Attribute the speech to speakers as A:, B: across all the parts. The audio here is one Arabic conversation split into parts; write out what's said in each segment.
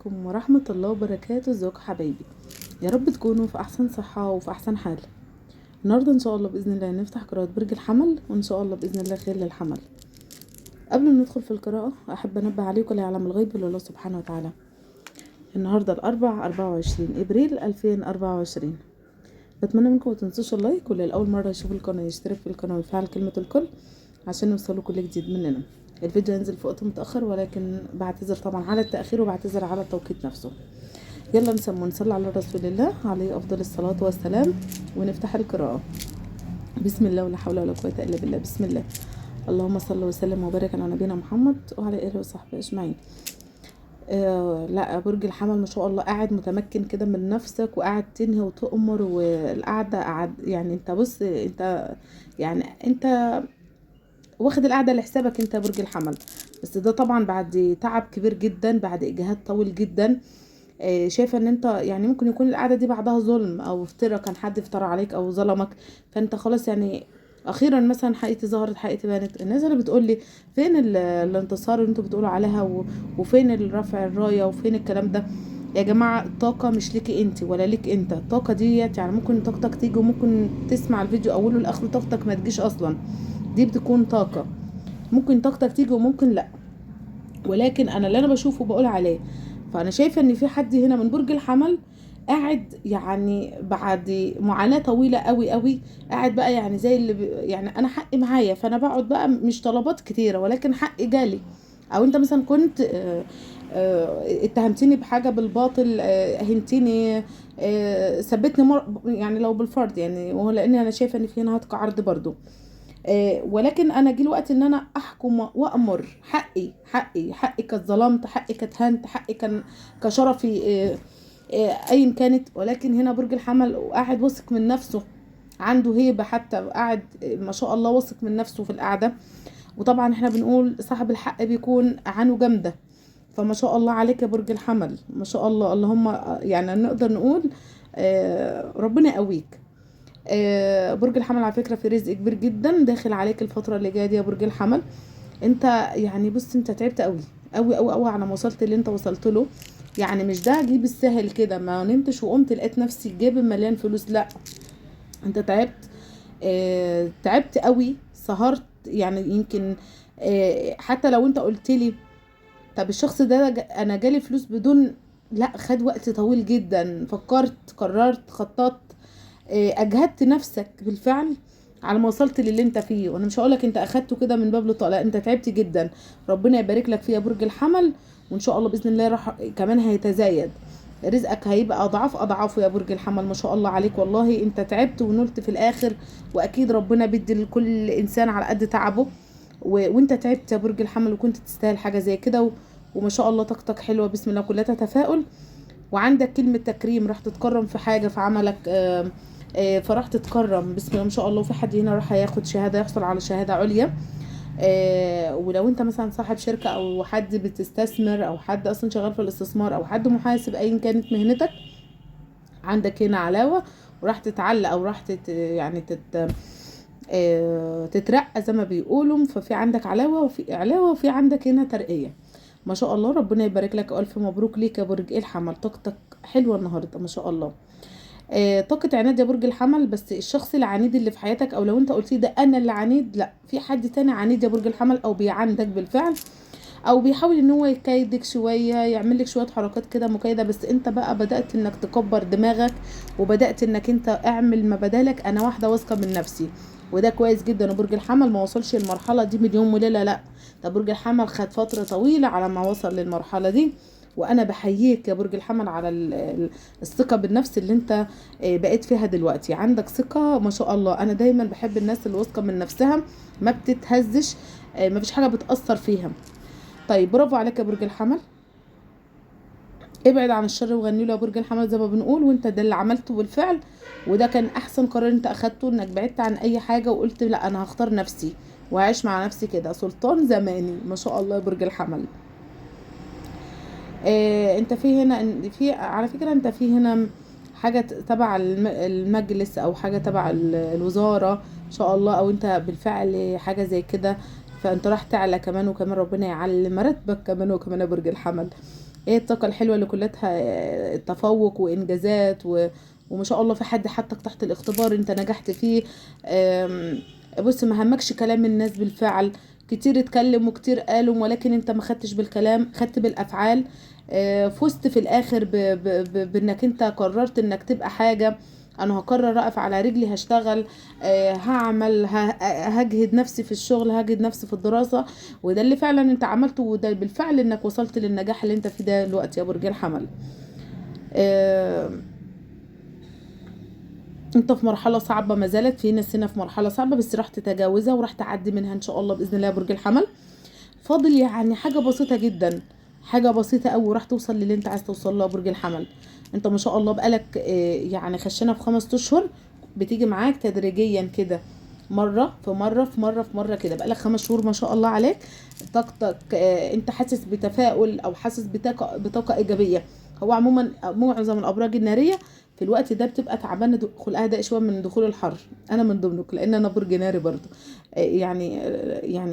A: عليكم ورحمة الله وبركاته. ازيكم حبايبي؟ يا رب تكونوا في احسن صحة وفي احسن حال. النهاردة ان شاء الله باذن الله نفتح قراءة برج الحمل، وان شاء الله باذن الله خير للحمل. قبل ما ندخل في القراءة احب انبه عليكم لا يعلم الغيب الا الله سبحانه وتعالى. النهاردة الاربع 24 ابريل 2024. بتمنى منكم متنسوش اللايك، واللي لاول مرة يشوف القناة يشترك في القناة ويفعل كلمة الكل عشان يوصلوا كل جديد مننا. الفيديو ينزل في وقت متأخر، ولكن بعتذر طبعا على التأخير وبعتذر على التوقيت نفسه. يلا نصلي على رسول الله عليه افضل الصلاة والسلام ونفتح القراءة. بسم الله ولا حول ولا قوة الا بالله. بسم الله. اللهم صل وسلم وبارك على نبينا محمد وعلى اله وصحبه اجمعين. لا، برج الحمل ما شاء الله قاعد متمكن كده من نفسك، وقاعد تنهي وتؤمر، والقعده قاعد يعني انت بص انت يعني انت واخد القعده لحسابك انت برج الحمل. بس ده طبعا بعد تعب كبير جدا، بعد اجهاد طويل جدا. شايفه ان انت يعني ممكن يكون القعده دي بعدها ظلم او افتراء، كان حد افترى عليك او ظلمك، فانت خلاص يعني اخيرا مثلا حقيقتي ظهرت، حقيقتي بانت. الناس اللي بتقول لي فين الانتصار اللي انتوا بتقولوا عليها وفين الرفع الرايه وفين الكلام ده؟ يا جماعه الطاقه مش ليكي انت ولا ليك انت، الطاقه ديت يعني ممكن طاقتك تيجي وممكن تسمع الفيديو اوله لاخره طاقتك ما تجيش اصلا. دي بتكون طاقه، ممكن طاقتك تيجي وممكن لا، ولكن انا اللي انا بشوفه بقول عليه. فانا شايفه ان في حد هنا من برج الحمل قاعد يعني بعد معاناه طويله قوي قوي، قاعد بقى يعني زي اللي يعني انا حقي معايا، فانا بقعد بقى مش طلبات كتيره ولكن حقي جالي. او انت مثلا كنت اتهمتني بحاجه بالباطل، هنتني، ثبتني يعني لو بالفرض يعني، وهو لاني انا شايفه ان في هنا هتك عرض برضو. ولكن انا جه الوقت ان انا احكم وامر. حقي كانت ظلمت، حقي كانت هنت، حقي كان كشرفي، ايا كانت. ولكن هنا برج الحمل وقاعد واثق من نفسه، عنده هيبه، حتى قاعد ما شاء الله واثق من نفسه في القعده. وطبعا احنا بنقول صاحب الحق بيكون عينه جامده، فما شاء الله عليك يا برج الحمل، ما شاء الله. اللهم يعني نقدر نقول ربنا يقويك. برج الحمل على فكرة في رزق كبير جدا داخل عليك الفترة اللي جاية دي يا برج الحمل. انت يعني بص انت تعبت قوي قوي قوي قوي على ما وصلت اللي انت وصلت له. يعني مش ده جيب السهل كده، ما نمتش وقمت لقيت نفسي جيب مليان فلوس، لا. انت تعبت، تعبت قوي، سهرت يعني يمكن. حتى لو انت قلت لي طب الشخص ده انا جالي فلوس بدون، لا، خد وقت طويل جدا، فكرت، قررت، خططت، اجهدت نفسك بالفعل على ما وصلت للي انت فيه. وانا مش هقولك انت اخدته كده من باب لطاقه، لا، انت تعبت جدا. ربنا يبارك لك فيها برج الحمل، وان شاء الله باذن الله راح كمان هيتزايد رزقك، هيبقى اضعاف اضعافه يا برج الحمل. ما شاء الله عليك، والله انت تعبت ونلت في الاخر، واكيد ربنا بيدي لكل انسان على قد تعبه. وانت تعبت يا برج الحمل وكنت تستاهل حاجه زي كده وما شاء الله طاقتك حلوه، بسم الله كلها تفاؤل. وعندك كلمة تكريم، راح تتكرم في حاجة في عملك، فراح تتكرم بسم الله ما شاء الله. وفي حد هنا راح ياخد شهادة، يحصل على شهادة عليا. ولو انت مثلا صاحب شركة او حد بتستثمر او حد اصلا شغال في الاستثمار او حد محاسب ايا كانت مهنتك، عندك هنا علاوة وراح تتعلق او راح يعني تترقى زي ما بيقولوا. ففي عندك علاوة وفي علاوة وفي عندك هنا ترقية. ما شاء الله ربنا يبارك لك، الف مبروك ليك يا برج الحمل، طاقتك حلوه النهارده ما شاء الله. طاقه عناد يا برج الحمل، بس الشخص العنيد اللي في حياتك، او لو انت قلت ده انا اللي عنيد، لا، في حد تاني عنيد يا برج الحمل، او بيعاندك بالفعل، او بيحاول ان هو يكايدك شويه، يعمل لك شويه حركات كده مكايده. بس انت بقى بدات انك تكبر دماغك، وبدات انك انت اعمل ما بدالك، انا واحده واثقه من نفسي. وده كويس جدا. وبرج الحمل ما وصلش المرحله دي من يوم وليله، لا، ده برج الحمل خد فتره طويله على ما وصل للمرحله دي. وانا بحييك يا برج الحمل على الثقه بالنفس اللي انت بقيت فيها دلوقتي. عندك ثقه ما شاء الله. انا دايما بحب الناس اللي واثقه من نفسها، ما بتتهزش، ما فيش حاجه بتاثر فيها. طيب برافو عليك يا برج الحمل. ابعد عن الشر وغني له يا برج الحمل زي ما بنقول، وانت ده اللي عملته بالفعل. وده كان احسن قرار انت اخدته، انك بعدت عن اي حاجه وقلت لا انا هختار نفسي وعايش مع نفسي كده سلطان زماني. ما شاء الله يا برج الحمل. انت في هنا في على فكره انت في هنا حاجه تبع المجلس، او حاجه تبع الوزاره ان شاء الله، او انت بالفعل حاجه زي كده. فانت راح تعلى كمان، وكمان ربنا يعلي مرتبك كمان وكمان يا برج الحمل. ايه الطاقة الحلوة اللي كلها تفوق وانجازات وما شاء الله في حد حطك تحت الاختبار انت نجحت فيه. بص ما همكش كلام الناس بالفعل، كتير اتكلم وكتير قالوا ولكن انت ما خدتش بالكلام، خدت بالافعال. فزت في الاخر بانك انت قررت انك تبقى حاجة. انا هقرر اقف على رجلي، هشتغل، هعمل، هجهد نفسي في الشغل، هجهد نفسي في الدراسة. وده اللي فعلا انت عملته، وده بالفعل انك وصلت للنجاح اللي انت فيه ده دلوقتي يا برج الحمل. آه، انت في مرحلة صعبة، ما زالت في ناس هنا في مرحلة صعبة بس راح تتجاوزها وراح تعدي منها ان شاء الله باذن الله يا برج الحمل. فاضل يعني حاجة بسيطة جدا، حاجة بسيطة قوي وراح توصل للي انت عايز توصل له يا برج الحمل. انت ما شاء الله بقالك يعني خشنا في 5 اشهر، بتيجي معاك تدريجيا كده، مرة في مرة في مرة في مرة كده، بقالك 5 شهور ما شاء الله عليك. طاقتك انت حاسس بتفاؤل او حاسس بطاقة ايجابية. هو عموما معظم الابراج النارية في الوقت ده بتبقى تعبانة، خلقها ده شوية من دخول الحر. انا من ضمنك لان انا برج ناري برضو. يعني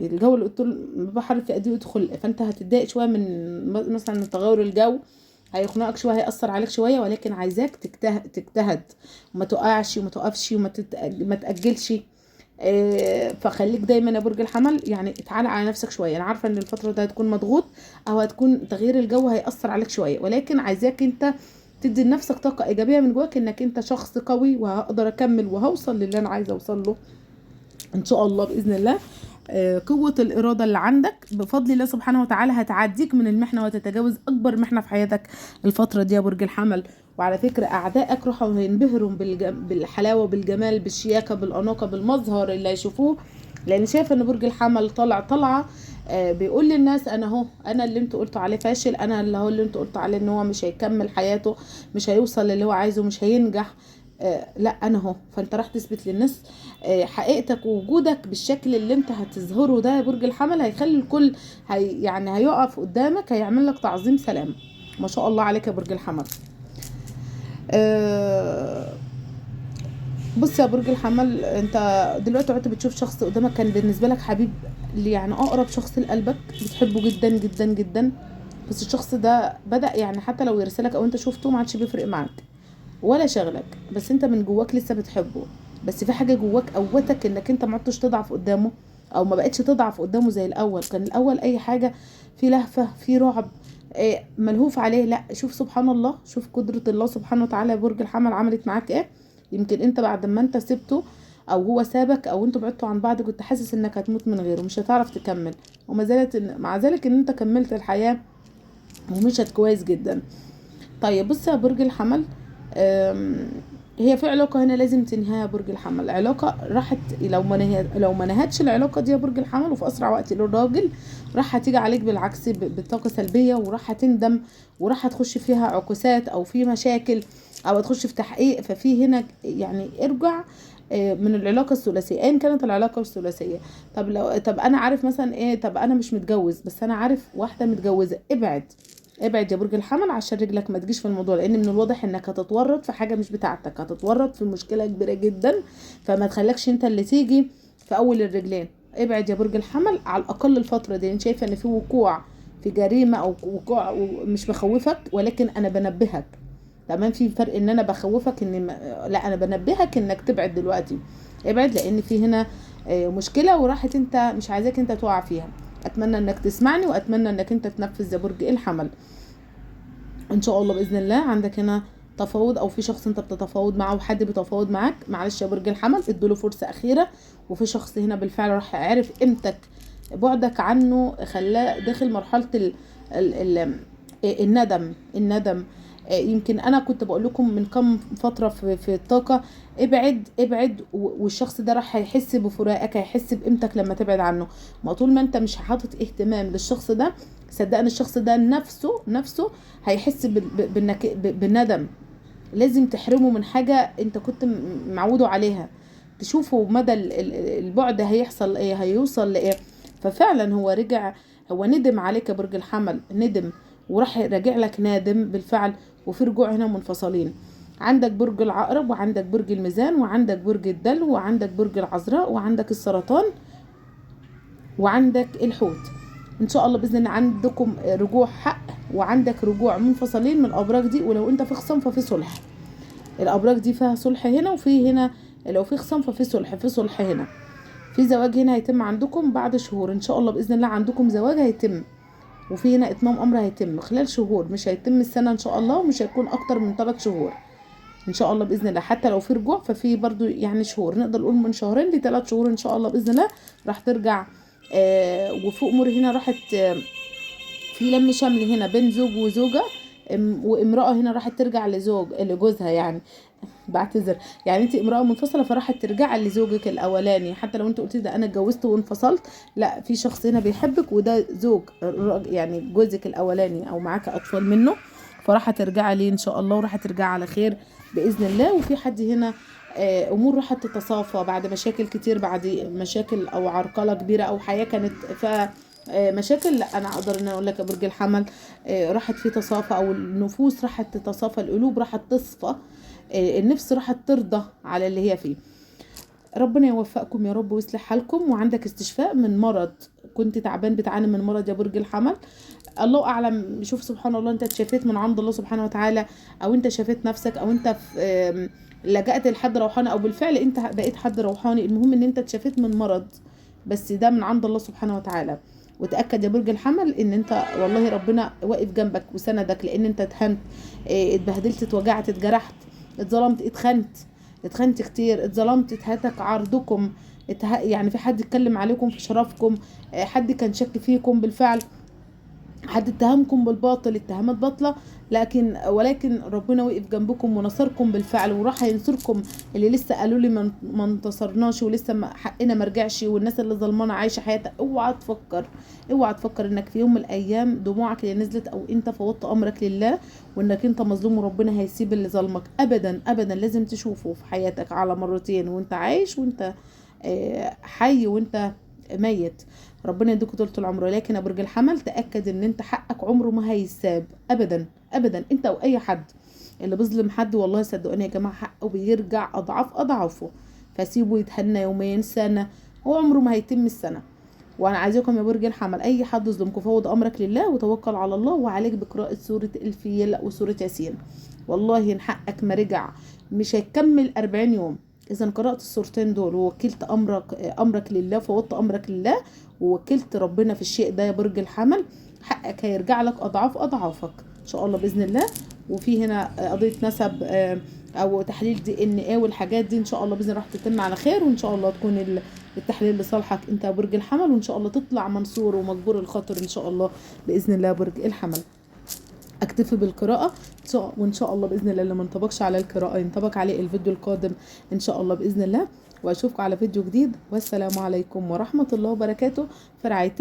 A: الجو اللي قلت له بحر في ادي يدخل، فانت هتتضايق شويه من مثلا من تغير الجو، هيخنقك شويه، هيأثر عليك شويه، ولكن عايزاك تجتهد وما تقعش وما تقفش ما تأجلش. فخليك دايما يا برج الحمل يعني اتعالى على نفسك شويه. انا عارفه ان الفتره دي هتكون مضغوط او هتكون تغيير الجو هيأثر عليك شويه، ولكن عايزاك انت تدي لنفسك طاقه ايجابيه من جواك انك انت شخص قوي وهقدر اكمل وهوصل للي انا عايزه اوصل له ان شاء الله باذن الله. قوة الإرادة اللي عندك بفضل الله سبحانه وتعالى هتعديك من المحنة وتتجاوز أكبر محنة في حياتك الفترة دي يا برج الحمل. وعلى فكرة أعدائك راحوا هينبهروا بالحلاوة، بالجمال، بالشياكة، بالأناقة، بالمظهر اللي هيشوفوه، لأن شايفة إن برج الحمل طلعة بيقول للناس أنا أهو، أنا اللي انتوا قلتوا عليه فاشل، أنا اللي انتوا قلتوا عليه إن هو مش هيكمل حياته، مش هيوصل للي هو عايزه، مش هينجح. لا انا اهو. فانت راح تثبت للناس حقيقتك ووجودك بالشكل اللي انت هتظهره ده يا برج الحمل، هيخلي الكل يعني هيقف قدامك، هيعمل لك تعظيم سلام. ما شاء الله عليك يا برج الحمل. آه، بص يا برج الحمل، انت دلوقتي قعدت بتشوف شخص قدامك كان بالنسبه لك حبيب، اللي يعني اقرب شخص لقلبك، بتحبه جدا جدا جدا. بس الشخص ده بدأ يعني حتى لو يرسلك او انت شفته ما عادش بيفرق معاك ولا شغلك، بس انت من جواك لسه بتحبه. بس في حاجه جواك قوتك انك انت ما عدتش تضعف قدامه، او ما بقتش تضعف قدامه زي الاول. كان الاول اي حاجه في لهفه، في رعب، ملهوف عليه. لا شوف سبحان الله، شوف قدره الله سبحانه وتعالى يا برج الحمل عملت معاك ايه. يمكن انت بعد ما انت سبته او هو سابك او انتوا بعدتوا عن بعض كنت حاسس انك هتموت من غيره، مش هتعرف تكمل، وما زالت مع ذلك ان انت كملت الحياه ومشت كويس جدا. طيب بص يا برج الحمل، هي في علاقة هنا لازم تنهيها يا برج الحمل. علاقة راحت، لو ما نهتش العلاقة دي يا برج الحمل وفي أسرع وقت للراجل، راح هتيجي عليك بالعكس بطاقة سلبية، وراح هتندم، وراح هتخش فيها عكوسات أو في مشاكل أو هتخش في تحقيق. ففي هنا يعني ارجع من العلاقة الثلاثية ايا كانت العلاقة الثلاثية. طب انا عارف مثلا ايه، طب انا مش متجوز بس انا عارف واحدة متجوزة، ابعد. ابعد يا برج الحمل عشان رجلك ما تجيش في الموضوع، لان من الواضح انك هتتورط في حاجه مش بتاعتك، هتتورط في مشكله كبيره جدا، فما تخليكش انت اللي تيجي في اول الرجلين. ابعد يا برج الحمل على الاقل الفتره دي. انت شايفه ان في وقوع في جريمه او وقوع، مش بخوفك ولكن انا بنبهك. تمام، في فرق ان انا بخوفك ان لا انا بنبهك انك تبعد دلوقتي. ابعد لان في هنا مشكله وراحت انت مش عايزاك انت تقع فيها. اتمنى انك تسمعني واتمنى انك انت تنفذ يا برج الحمل ان شاء الله باذن الله. عندك هنا تفاوض او في شخص انت بتتفاوض معه وحد بيتفاوض معاك، معلش يا برج الحمل ادوله فرصه اخيره. وفي شخص هنا بالفعل راح عرف قيمتك، بعدك عنه خلاه داخل مرحله الندم. يمكن انا كنت بقول لكم من كم فتره في الطاقه، ابعد ابعد، والشخص ده راح هيحس بفراقك، هيحس بقيمتك لما تبعد عنه. ما طول ما انت مش حاطط اهتمام للشخص ده، صدقني الشخص ده نفسه هيحس بالندم. لازم تحرمه من حاجه انت كنت معوده عليها، تشوفوا مدى البعد هيحصل ايه، هيوصل لايه. ففعلا هو رجع، هو ندم عليك يا برج الحمل، ندم وراح راجع لك نادم بالفعل. وفي رجوع هنا منفصلين. عندك برج العقرب وعندك برج الميزان وعندك برج الدلو وعندك برج العذراء وعندك السرطان وعندك الحوت. ان شاء الله باذن الله عندكم رجوع حق وعندك رجوع منفصلين من الابراج دي. ولو انت في خصام ففي صلح، الابراج دي فيها صلح هنا وفي هنا. لو في خصام ففي صلح، في صلح هنا، في زواج هنا هيتم عندكم بعد شهور ان شاء الله باذن الله. عندكم زواج هيتم، وفي هنا اتمام امر هيتم خلال شهور، مش هيتم السنه ان شاء الله، ومش هيكون اكتر من 3 شهور ان شاء الله باذن الله. حتى لو في رجوع ففي برضو يعني شهور، نقدر نقول من شهرين ل3 شهور ان شاء الله باذن الله راح ترجع. وفي امور هنا راحت في لم شمل هنا بين زوج وزوجه، وامراه هنا راحت ترجع لجوزها يعني. بعتذر، يعني انت امراه منفصله فراحت ترجع لزوجك الاولاني. حتى لو انت قلتي ده انا اتجوزت وانفصلت، لا، في شخص هنا بيحبك وده زوج يعني جوزك الاولاني او معاك اطفال منه، فراح ترجع ليه ان شاء الله، وراح ترجع على خير باذن الله. وفي حد هنا امور راحت تتصافى بعد مشاكل كتير، بعد مشاكل او عرقله كبيره او حياه كانت مشاكل. لا، انا اقدر ان اقول لك يا برج الحمل راحت في تصافى، او النفوس راحت تتصافى، القلوب راحت تصفى، النفس راحت ترضى على اللي هي فيه. ربنا يوفقكم يا رب ويصلح حالكم. وعندك استشفاء من مرض، كنت تعبان بتعاني من مرض يا برج الحمل، الله اعلم. شوف سبحان الله، انت اتشافيت من عند الله سبحانه وتعالى، او انت شافيت نفسك، او انت في لجأت لحد روحاني، او بالفعل انت بقيت حد روحاني. المهم ان انت اتشافيت من مرض، بس ده من عند الله سبحانه وتعالى. وتأكد يا برج الحمل ان انت والله ربنا واقف جنبك وسندك، لان انت اتهنت، اتبهدلت، اتوجعت، اتجرحت، اتظلمت، اتخنت كتير، اتظلمت، اتهتك عرضكم، يعني في حد اتكلم عليكم في شرفكم، حد كان شك فيكم بالفعل، حد اتهمكم بالباطل، اتهامات باطله، ولكن ربنا وقف جنبكم ونصركم بالفعل، وراح ينصركم. اللي لسه قالوا لي ما انتصرناش ولسه حقنا ما رجعش، والناس اللي ظلمانه عايشه حياتها، اوعى تفكر انك في يوم من الايام دموعك اللي نزلت او انت فوضت امرك لله وانك انت مظلوم وربنا هيسيب اللي ظلمك. ابدا ابدا، لازم تشوفه في حياتك على مرتين، وانت عايش، وانت حي، وانت ميت. ربنا يديك طولة العمر. لكن يا برج الحمل تأكد ان انت حقك عمره ما هيساب ابدا ابدا، انت او اي حد اللي بيظلم حد. والله صدقوني يا جماعة، حقه بيرجع اضعاف اضعافه، فسيبه يتهنى يومين سنة، هو عمره ما هيتم السنة. وانا عايزاكم يا برج الحمل اي حد يظلمكم فوض امرك لله وتوكل على الله، وعليك بقراءة سورة الفيل وسورة ياسين. والله ان حقك ما رجع مش هيكمل 40 يوم. اذا قرأت السورتين دول ووكلت امرك لله، فوضت امرك لله ووكلت ربنا في الشيء ده يا برج الحمل، حقك هيرجع لك اضعاف اضعافك ان شاء الله باذن الله. وفي هنا قضيه نسب او تحليل DNA والحاجات دي ان شاء الله باذن الله راح تتم على خير، وان شاء الله تكون التحليل لصالحك انت يا برج الحمل، وان شاء الله تطلع منصور ومجبور الخاطر ان شاء الله باذن الله يا برج الحمل. اكتفي بالقراءة وان شاء الله باذن الله اللي ما انطبقش على القراءة ينطبق عليه الفيديو القادم ان شاء الله باذن الله. واشوفكم على فيديو جديد، والسلام عليكم ورحمة الله وبركاته في رعاية